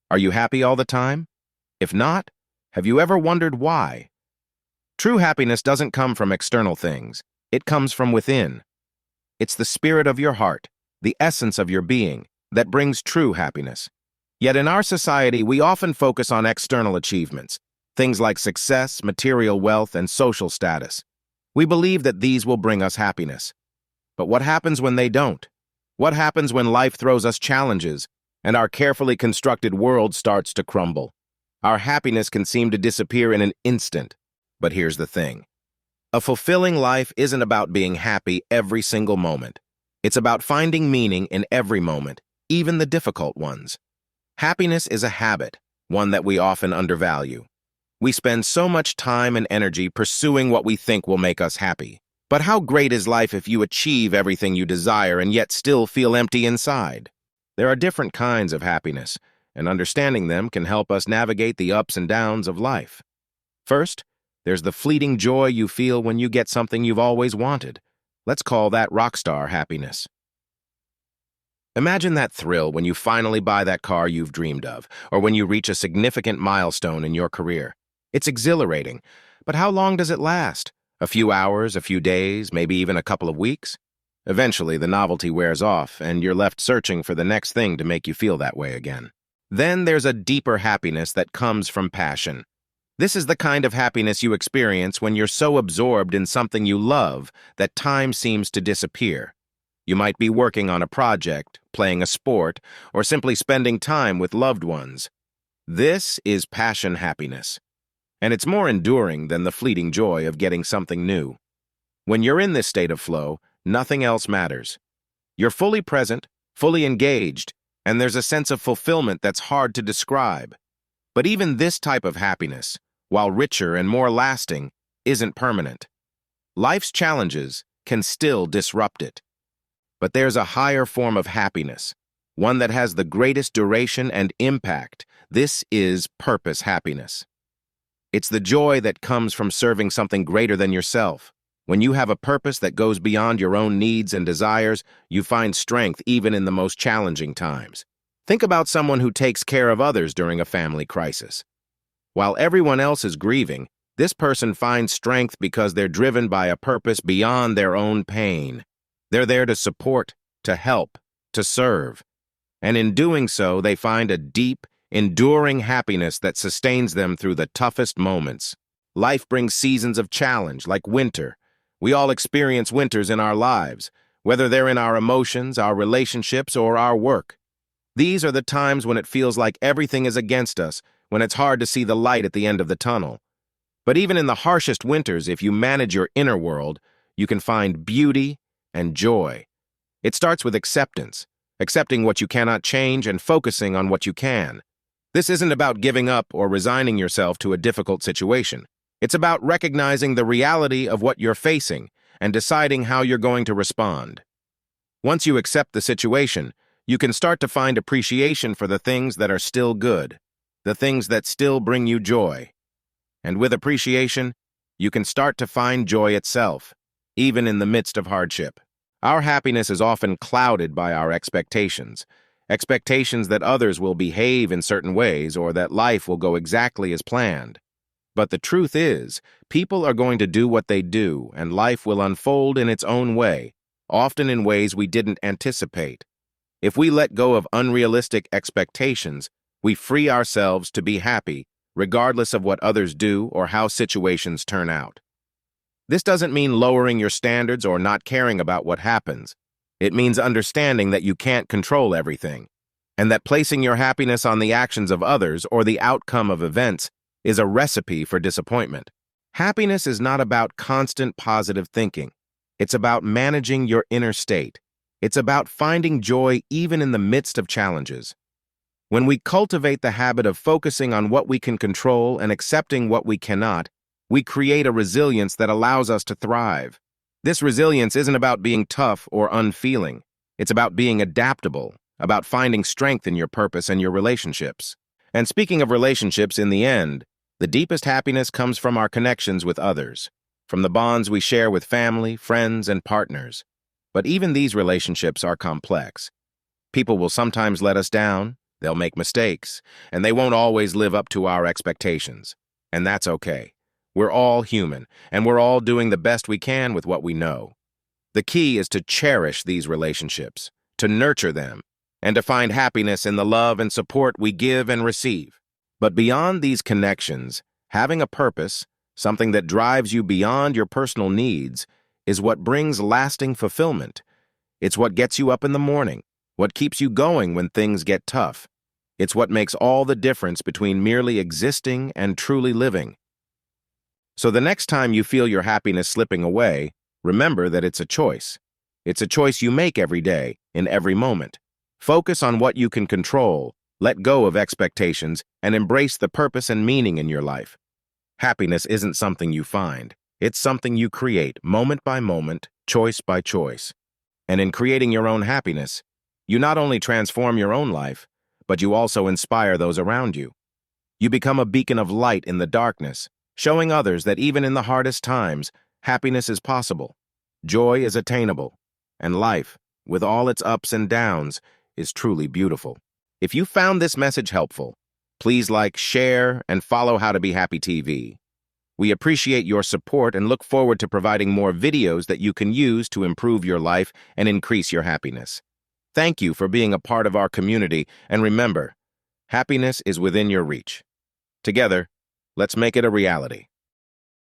Are you happy all the time? If not, have you ever wondered why? True happiness doesn't come from external things. It comes from within. It's the spirit of your heart, the essence of your being, that brings true happiness. Yet in our society, we often focus on external achievements, things like success, material wealth, and social status. We believe that these will bring us happiness. But what happens when they don't? What happens when life throws us challenges and our carefully constructed world starts to crumble? Our happiness can seem to disappear in an instant. But here's the thing. A fulfilling life isn't about being happy every single moment. It's about finding meaning in every moment, even the difficult ones. Happiness is a habit, one that we often undervalue. We spend so much time and energy pursuing what we think will make us happy. But how great is life if you achieve everything you desire and yet still feel empty inside? There are different kinds of happiness, and understanding them can help us navigate the ups and downs of life. First, there's the fleeting joy you feel when you get something you've always wanted. Let's call that rock star happiness. Imagine that thrill when you finally buy that car you've dreamed of, or when you reach a significant milestone in your career. It's exhilarating, but how long does it last? A few hours, a few days, maybe even a couple of weeks? Eventually, the novelty wears off, and you're left searching for the next thing to make you feel that way again. Then there's a deeper happiness that comes from passion. This is the kind of happiness you experience when you're so absorbed in something you love that time seems to disappear. You might be working on a project, playing a sport, or simply spending time with loved ones. This is passion happiness, and it's more enduring than the fleeting joy of getting something new. When you're in this state of flow, nothing else matters. You're fully present, fully engaged, and there's a sense of fulfillment that's hard to describe. But even this type of happiness, while richer and more lasting, isn't permanent. Life's challenges can still disrupt it. But there's a higher form of happiness, one that has the greatest duration and impact. This is purpose happiness. It's the joy that comes from serving something greater than yourself. When you have a purpose that goes beyond your own needs and desires, you find strength even in the most challenging times. Think about someone who takes care of others during a family crisis. While everyone else is grieving, this person finds strength because they're driven by a purpose beyond their own pain. They're there to support, to help, to serve. And in doing so, they find a deep, enduring happiness that sustains them through the toughest moments. Life brings seasons of challenge, like winter. We all experience winters in our lives, whether they're in our emotions, our relationships, or our work. These are the times when it feels like everything is against us, when it's hard to see the light at the end of the tunnel. But even in the harshest winters, if you manage your inner world, you can find beauty and joy. It starts with acceptance, accepting what you cannot change and focusing on what you can. This isn't about giving up or resigning yourself to a difficult situation. It's about recognizing the reality of what you're facing and deciding how you're going to respond. Once you accept the situation, you can start to find appreciation for the things that are still good, the things that still bring you joy. And with appreciation, you can start to find joy itself, even in the midst of hardship. Our happiness is often clouded by our expectations that others will behave in certain ways or that life will go exactly as planned. But the truth is, people are going to do what they do, and life will unfold in its own way, often in ways we didn't anticipate. If we let go of unrealistic expectations, we free ourselves to be happy, regardless of what others do or how situations turn out. This doesn't mean lowering your standards or not caring about what happens. It means understanding that you can't control everything, and that placing your happiness on the actions of others or the outcome of events is a recipe for disappointment. Happiness is not about constant positive thinking. It's about managing your inner state. It's about finding joy even in the midst of challenges. When we cultivate the habit of focusing on what we can control and accepting what we cannot, we create a resilience that allows us to thrive. This resilience isn't about being tough or unfeeling. It's about being adaptable, about finding strength in your purpose and your relationships. And speaking of relationships, in the end, the deepest happiness comes from our connections with others, from the bonds we share with family, friends, and partners. But even these relationships are complex. People will sometimes let us down, They'll make mistakes, and they won't always live up to our expectations. And that's okay. We're all human, and we're all doing the best we can with what we know. The key is to cherish these relationships, to nurture them, and to find happiness in the love and support we give and receive. But beyond these connections, having a purpose, something that drives you beyond your personal needs, is what brings lasting fulfillment. It's what gets you up in the morning, what keeps you going when things get tough. It's what makes all the difference between merely existing and truly living. So the next time you feel your happiness slipping away, remember that it's a choice. It's a choice you make every day, in every moment. Focus on what you can control, let go of expectations, and embrace the purpose and meaning in your life. Happiness isn't something you find. It's something you create, moment by moment, choice by choice. And in creating your own happiness, you not only transform your own life, but you also inspire those around you. You become a beacon of light in the darkness, showing others that even in the hardest times, happiness is possible, joy is attainable, and life, with all its ups and downs, is truly beautiful. If you found this message helpful, please like, share, and follow How to Be Happy TV. We appreciate your support and look forward to providing more videos that you can use to improve your life and increase your happiness. Thank you for being a part of our community, and remember, happiness is within your reach. Together, let's make it a reality.